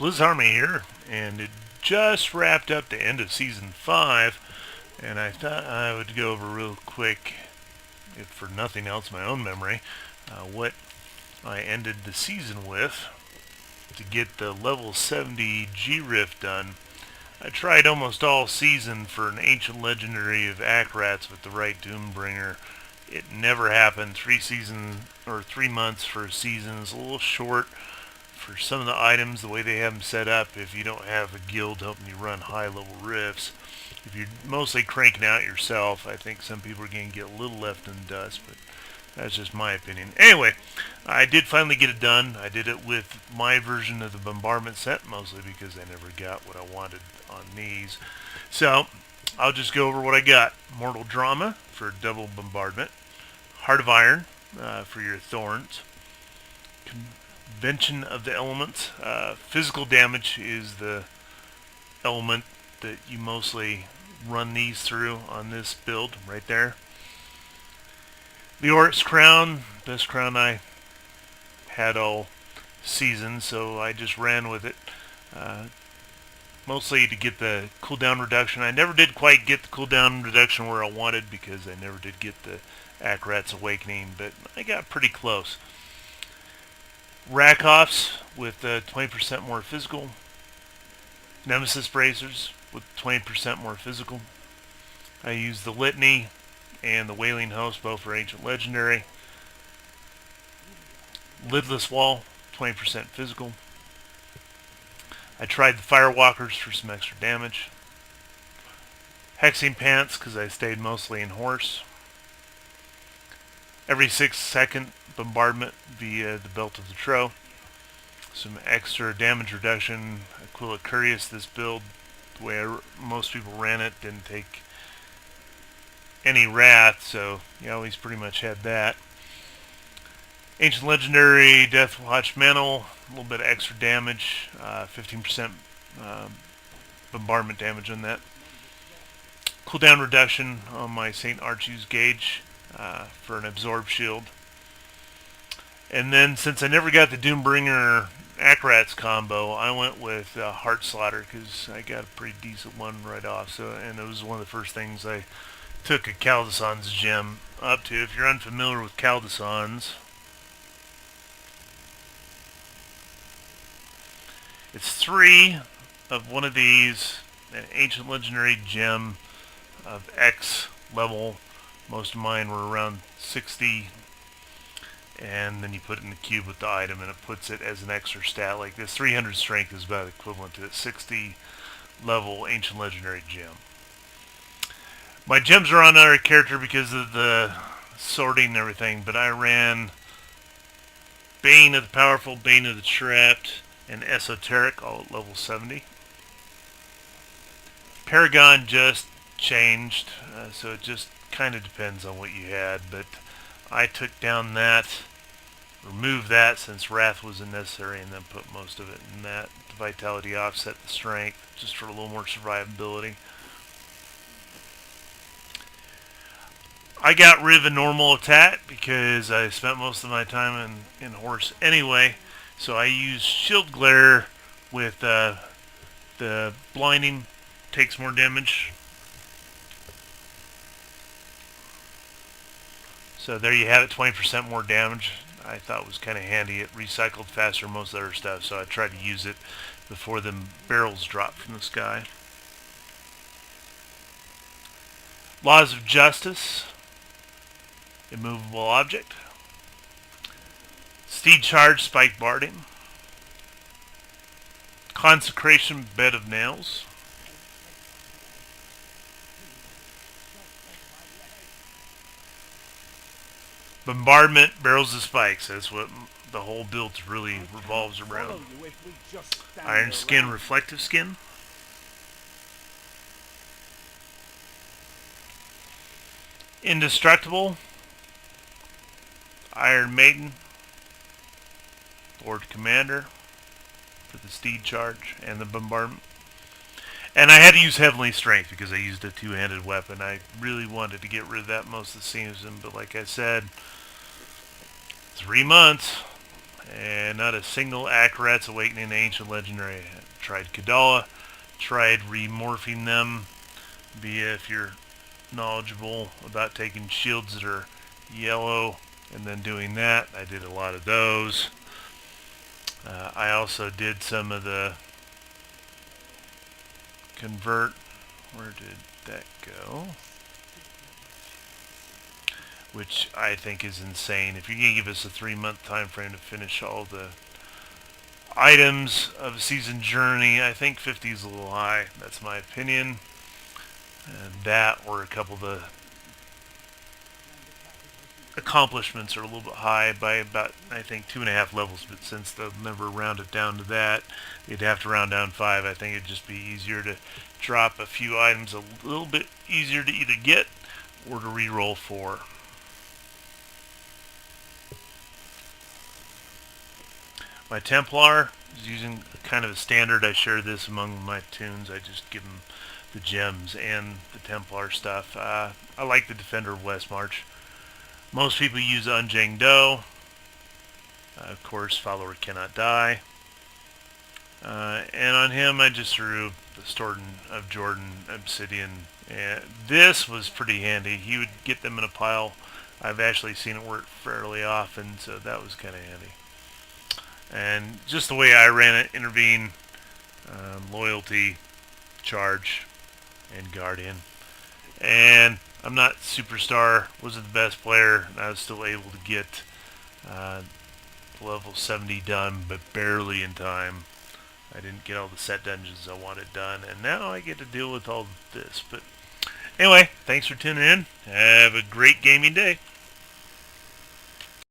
Blizz Army here, and it just wrapped up the end of Season 5, and I thought I would go over real quick, if for nothing else, my own memory, what I ended the season with to get the level 70 Grift done. I tried almost all season for an ancient legendary of Akrats with the right Doombringer. It never happened. 3 months for a season is a little short for some of the items, the way they have them set up. If you don't have a guild helping you run high level rifts, if you're mostly cranking out yourself, I think some people are going to get a little left in the dust, but that's just my opinion. Anyway, I did finally get it done. I did it with my version of the bombardment set, mostly because I never got what I wanted on these. So, I'll just go over what I got. Mortal Drama for double bombardment. Heart of Iron for your thorns. Convention of the Elements. Physical damage is the element that you mostly run these through on this build right there. The Oryx Crown, best crown I had all season, so I just ran with it. Mostly to get the cooldown reduction. I never did quite get the cooldown reduction where I wanted because I never did get the Akrat's Awakening, but I got pretty close. Rack-offs with 20% more physical. Nemesis Bracers with 20% more physical. I used the Litany and the Wailing Host, both for Ancient Legendary. Lidless Wall, 20% physical. I tried the Firewalkers for some extra damage. Hexing Pants, because I stayed mostly in Horse. Every 6-second bombardment via the Belt of the Tro. Some extra damage reduction. Aquila Curious, this build, the way most people ran it, didn't take any wrath, so you always pretty much had that. Ancient Legendary Deathwatch Mantle, a little bit of extra damage, 15% bombardment damage on that. Cooldown reduction on my St. Archie's Gauge for an Absorb Shield. And then, since I never got the Doombringer Akrats combo, I went with Heart Slaughter because I got a pretty decent one right off. And it was one of the first things I took a Caldasan's gem up to. If you're unfamiliar with Caldasan's, it's 3 of one of these, an ancient legendary gem of X level. Most of mine were around 60, and then you put it in the cube with the item and it puts it as an extra stat like this. 300 strength is about equivalent to a 60 level ancient legendary gem. My gems are on our character because of the sorting and everything, but I ran Bane of the Powerful, Bane of the Trapped, and Esoteric, all at level 70. Paragon just changed, so it just kind of depends on what you had, but I took down that, removed that since Wrath wasn't necessary, and then put most of it in that. The Vitality offset the Strength, just for a little more survivability. I got rid of a normal attack because I spent most of my time in Horse anyway. So I used Shield Glare with the Blinding, takes more damage. So there you have it, 20% more damage. I thought it was kind of handy. It recycled faster than most other stuff, so I tried to use it before the barrels dropped from the sky. Laws of Justice. Immovable Object. Steed Charge, Spike Barding. Consecration, Bed of Nails. Bombardment, Barrels of Spikes. That's what the whole build really revolves around. Iron Skin, Reflective Skin. Indestructible. Iron Maiden. Lord Commander for the Steed Charge and the Bombardment. And I had to use Heavenly Strength because I used a two-handed weapon. I really wanted to get rid of that most of the season, but like I said, 3 months. and not a single Akarat's Awakening Ancient Legendary. I tried Kadala, tried remorphing them, if you're knowledgeable about taking shields that are yellow and then doing that. I did a lot of those. I also did some of the convert. Where did that go? Which I think is insane. If you're going to give us a 3-month time frame to finish all the items of a season journey, I think 50 is a little high. That's my opinion. And that, or a couple of the accomplishments are a little bit high by about, I think, 2.5 levels. But since they'll never round it down to that, you'd have to round down 5. I think it'd just be easier to drop a few items a little bit easier to either get or to re-roll for. My Templar is using kind of a standard. I share this among my tunes. I just give them the gems and the Templar stuff. I like the Defender of Westmarch. Most people use Unjang Do. Of course, Follower Cannot Die. And on him, I just threw the Storton of Jordan Obsidian. And this was pretty handy. He would get them in a pile. I've actually seen it work fairly often, so that was kind of handy. And just the way I ran it, Intervene, Loyalty, Charge, and Guardian. And I'm not Superstar, wasn't the best player, and I was still able to get level 70 done, but barely in time. I didn't get all the set dungeons I wanted done, and now I get to deal with all this. But anyway, thanks for tuning in. Have a great gaming day.